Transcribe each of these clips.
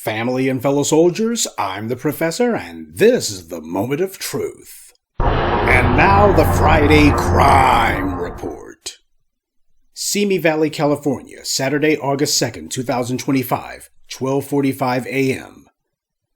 Family and fellow soldiers, I'm the Professor, and this is the Moment of Truth. And now the Friday Crime Report. Simi Valley, California, Saturday, August 2nd, 2025, 12:45 a.m.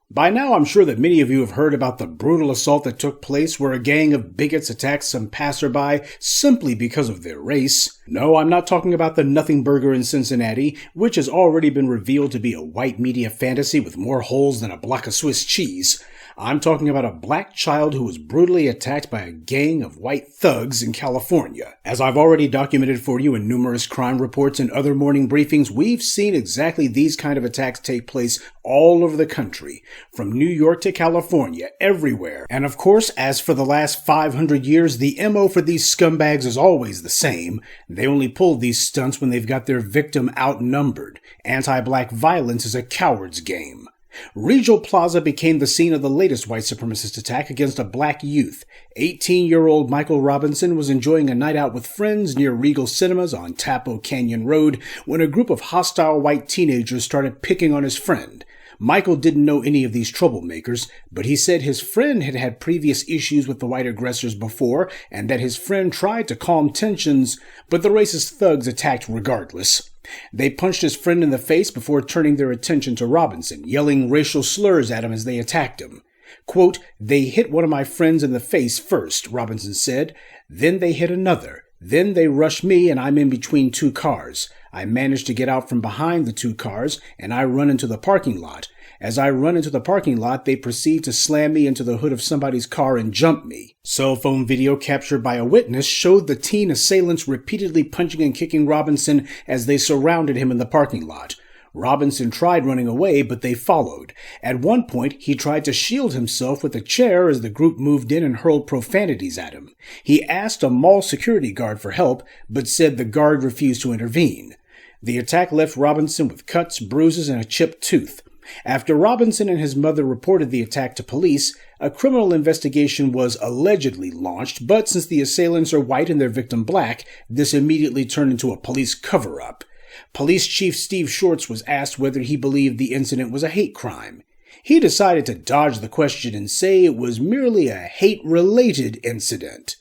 By now, I'm sure that many of you have heard about the brutal assault that took place where a gang of bigots attacked some passerby simply because of their race. No, I'm not talking about the Nothing Burger in Cincinnati, which has already been revealed to be a white media fantasy with more holes than a block of Swiss cheese. I'm talking about a black child who was brutally attacked by a gang of white thugs in California. As I've already documented for you in numerous crime reports and other morning briefings, we've seen exactly these kind of attacks take place all over the country, from New York to California, everywhere. And of course, as for the last 500 years, the MO for these scumbags is always the same. They only pull these stunts when they've got their victim outnumbered. Anti-black violence is a coward's game. Regal Plaza became the scene of the latest white supremacist attack against a black youth. 18-year-old Michael Robinson was enjoying a night out with friends near Regal Cinemas on Tapo Canyon Road when a group of hostile white teenagers started picking on his friend. Michael didn't know any of these troublemakers, but he said his friend had had previous issues with the white aggressors before and that his friend tried to calm tensions, but the racist thugs attacked regardless. They punched his friend in the face before turning their attention to Robinson, yelling racial slurs at him as they attacked him. Quote, "They hit one of my friends in the face first," Robinson said. "Then they hit another. Then they rushed me and I'm in between two cars. I managed to get out from behind the two cars and I run into the parking lot. As I run into the parking lot, they proceed to slam me into the hood of somebody's car and jump me." Cell phone video captured by a witness showed the teen assailants repeatedly punching and kicking Robinson as they surrounded him in the parking lot. Robinson tried running away, but they followed. At one point, he tried to shield himself with a chair as the group moved in and hurled profanities at him. He asked a mall security guard for help, but said the guard refused to intervene. The attack left Robinson with cuts, bruises, and a chipped tooth. After Robinson and his mother reported the attack to police, a criminal investigation was allegedly launched, but since the assailants are white and their victim black, this immediately turned into a police cover-up. Police Chief Steve Shorts was asked whether he believed the incident was a hate crime. He decided to dodge the question and say it was merely a hate-related incident.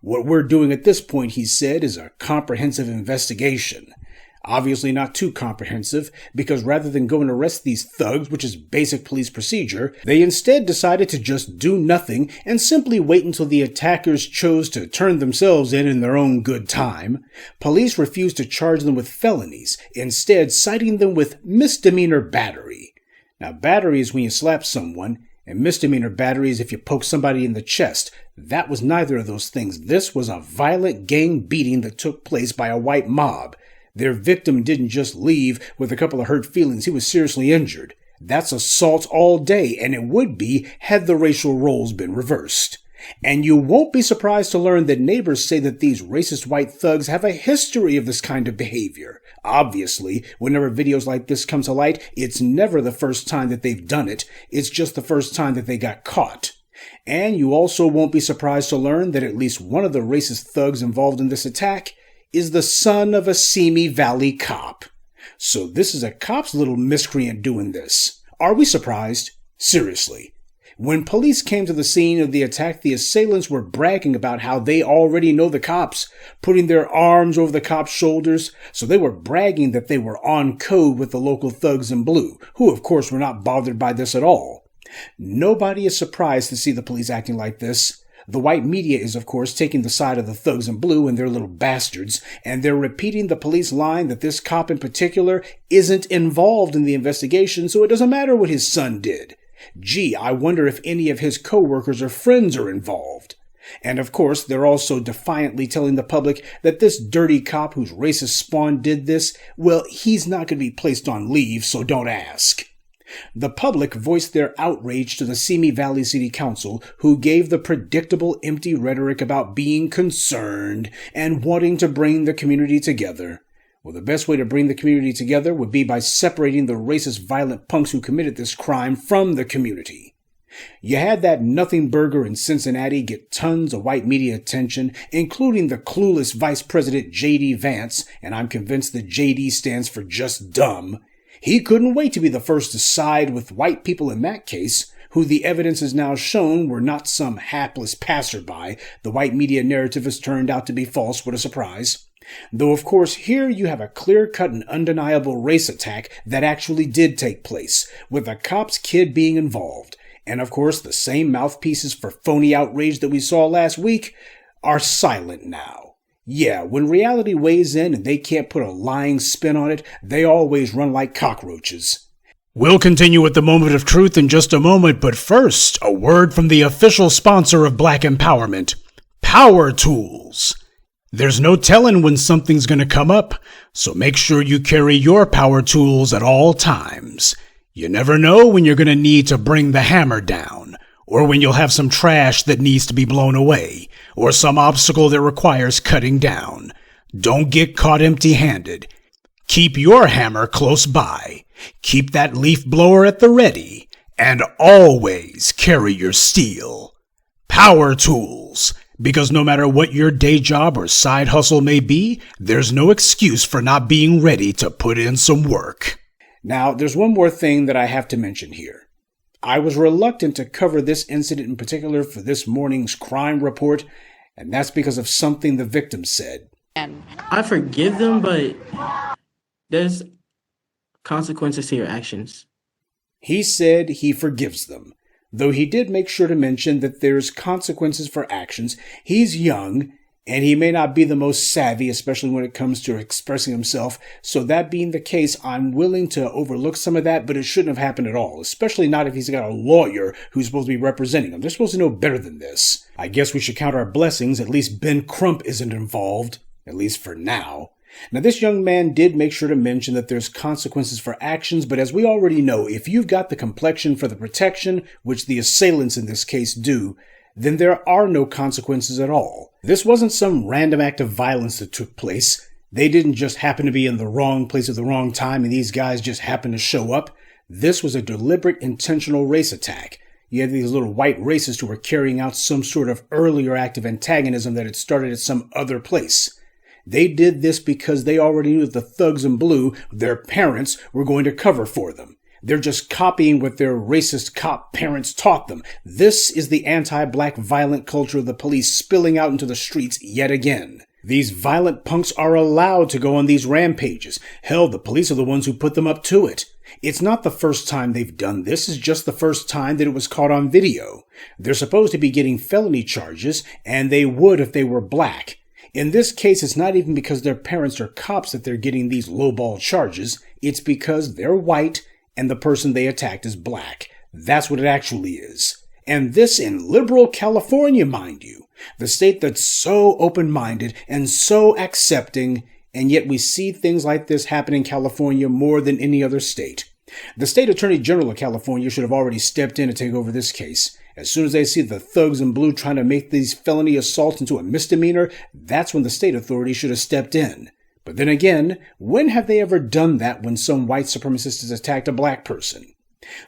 "What we're doing at this point," he said, "is a comprehensive investigation." Obviously not too comprehensive, because rather than go and arrest these thugs, which is basic police procedure, they instead decided to just do nothing and simply wait until the attackers chose to turn themselves in their own good time. Police refused to charge them with felonies, instead citing them with misdemeanor battery. Now, battery is when you slap someone, and misdemeanor battery is if you poke somebody in the chest. That was neither of those things. This was a violent gang beating that took place by a white mob. Their victim didn't just leave with a couple of hurt feelings. He was seriously injured. That's assault all day, and it would be had the racial roles been reversed. And you won't be surprised to learn that neighbors say that these racist white thugs have a history of this kind of behavior. Obviously, whenever videos like this come to light, it's never the first time that they've done it. It's just the first time that they got caught. And you also won't be surprised to learn that at least one of the racist thugs involved in this attack is the son of a Simi Valley cop. So this is a cop's little miscreant doing this. Are we surprised? Seriously. When police came to the scene of the attack, the assailants were bragging about how they already know the cops, putting their arms over the cops' shoulders, so they were bragging that they were on code with the local thugs in blue, who of course were not bothered by this at all. Nobody is surprised to see the police acting like this. The white media is, of course, taking the side of the thugs in blue and their little bastards, and they're repeating the police line that this cop in particular isn't involved in the investigation, so it doesn't matter what his son did. Gee, I wonder if any of his co-workers or friends are involved. And of course, they're also defiantly telling the public that this dirty cop whose racist spawn did this, well, he's not going to be placed on leave, so don't ask. The public voiced their outrage to the Simi Valley City Council, who gave the predictable empty rhetoric about being concerned and wanting to bring the community together. Well, the best way to bring the community together would be by separating the racist violent punks who committed this crime from the community. You had that Nothing Burger in Cincinnati get tons of white media attention, including the clueless Vice President J.D. Vance, and I'm convinced that J.D. stands for just dumb. He couldn't wait to be the first to side with white people in that case, who the evidence has now shown were not some hapless passerby. The white media narrative has turned out to be false. What a surprise. Though, of course, here you have a clear-cut and undeniable race attack that actually did take place, with a cop's kid being involved. And, of course, the same mouthpieces for phony outrage that we saw last week are silent now. Yeah, when reality weighs in and they can't put a lying spin on it, they always run like cockroaches. We'll continue with the moment of truth in just a moment, but first, a word from the official sponsor of Black Empowerment, Power Tools. There's no telling when something's going to come up, so make sure you carry your power tools at all times. You never know when you're going to need to bring the hammer down, or when you'll have some trash that needs to be blown away, or some obstacle that requires cutting down. Don't get caught empty-handed. Keep your hammer close by. Keep that leaf blower at the ready, and always carry your steel. Power Tools. Because no matter what your day job or side hustle may be, there's no excuse for not being ready to put in some work. Now, there's one more thing that I have to mention here. I was reluctant to cover this incident in particular for this morning's crime report, and that's because of something the victim said. I forgive them, but there's consequences to your actions. He said he forgives them. Though he did make sure to mention that there's consequences for actions. He's young, and he may not be the most savvy, especially when it comes to expressing himself. So that being the case, I'm willing to overlook some of that, but it shouldn't have happened at all, especially not if he's got a lawyer who's supposed to be representing him. They're supposed to know better than this. I guess we should count our blessings. At least Ben Crump isn't involved, at least for now. Now, this young man did make sure to mention that there's consequences for actions, but as we already know, if you've got the complexion for the protection, which the assailants in this case do, then there are no consequences at all. This wasn't some random act of violence that took place. They didn't just happen to be in the wrong place at the wrong time and these guys just happened to show up. This was a deliberate, intentional race attack. You had these little white racists who were carrying out some sort of earlier act of antagonism that had started at some other place. They did this because they already knew that the thugs in blue, their parents, were going to cover for them. They're just copying what their racist cop parents taught them. This is the anti-black violent culture of the police spilling out into the streets yet again. These violent punks are allowed to go on these rampages. Hell, the police are the ones who put them up to it. It's not the first time they've done this. It's just the first time that it was caught on video. They're supposed to be getting felony charges, and they would if they were black. In this case, it's not even because their parents are cops that they're getting these lowball charges. It's because they're white and the person they attacked is black. That's what it actually is. And this in liberal California, mind you. The state that's so open-minded and so accepting, and yet we see things like this happen in California more than any other state. The state attorney general of California should have already stepped in to take over this case. As soon as they see the thugs in blue trying to make these felony assaults into a misdemeanor, that's when the state authorities should have stepped in. But then again, when have they ever done that when some white supremacist has attacked a black person?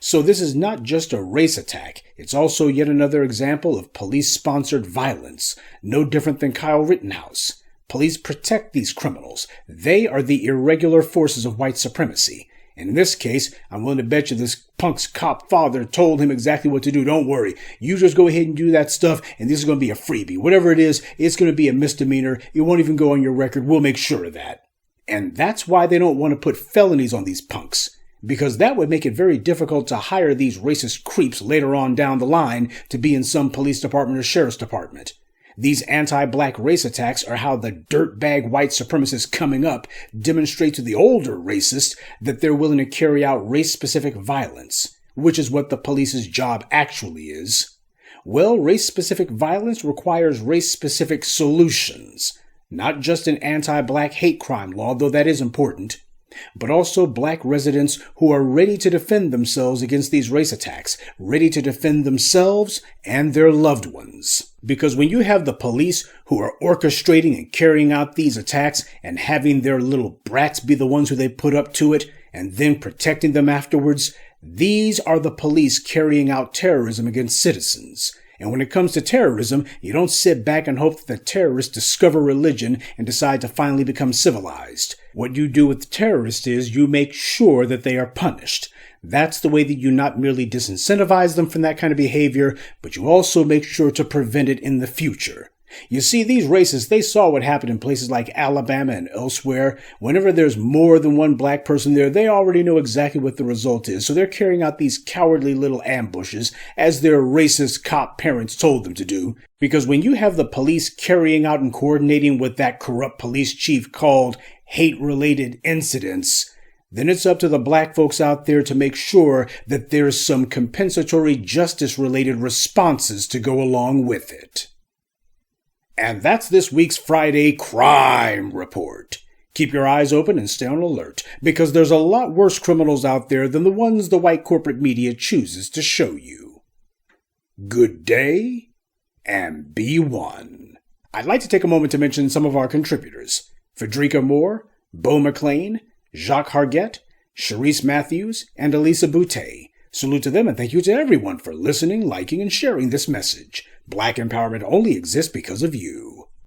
So this is not just a race attack. It's also yet another example of police-sponsored violence, no different than Kyle Rittenhouse. Police protect these criminals. They are the irregular forces of white supremacy. And in this case, I'm willing to bet you this punk's cop father told him exactly what to do. Don't worry. You just go ahead and do that stuff, and this is going to be a freebie. Whatever it is, it's going to be a misdemeanor. It won't even go on your record. We'll make sure of that. And that's why they don't want to put felonies on these punks, because that would make it very difficult to hire these racist creeps later on down the line to be in some police department or sheriff's department. These anti-black race attacks are how the dirtbag white supremacists coming up demonstrate to the older racists that they're willing to carry out race-specific violence, which is what the police's job actually is. Well, race-specific violence requires race-specific solutions, not just an anti-black hate crime law, though that is important, but also black residents who are ready to defend themselves against these race attacks, ready to defend themselves and their loved ones. Because when you have the police who are orchestrating and carrying out these attacks and having their little brats be the ones who they put up to it and then protecting them afterwards, these are the police carrying out terrorism against citizens. And when it comes to terrorism, you don't sit back and hope that the terrorists discover religion and decide to finally become civilized. What you do with the terrorists is you make sure that they are punished. That's the way that you not merely disincentivize them from that kind of behavior, but you also make sure to prevent it in the future. You see, these racists, they saw what happened in places like Alabama and elsewhere. Whenever there's more than one black person there, they already know exactly what the result is, so they're carrying out these cowardly little ambushes, as their racist cop parents told them to do. Because when you have the police carrying out and coordinating what that corrupt police chief called hate-related incidents, then it's up to the black folks out there to make sure that there's some compensatory justice-related responses to go along with it. And that's this week's Friday Crime Report. Keep your eyes open and stay on alert, because there's a lot worse criminals out there than the ones the white corporate media chooses to show you. Good day, and be one. I'd like to take a moment to mention some of our contributors. Frederica Moore, Beau McLean, Jacques Hargett, Charisse Matthews, and Elisa Boutte. Salute to them and thank you to everyone for listening, liking, and sharing this message. Black empowerment only exists because of you.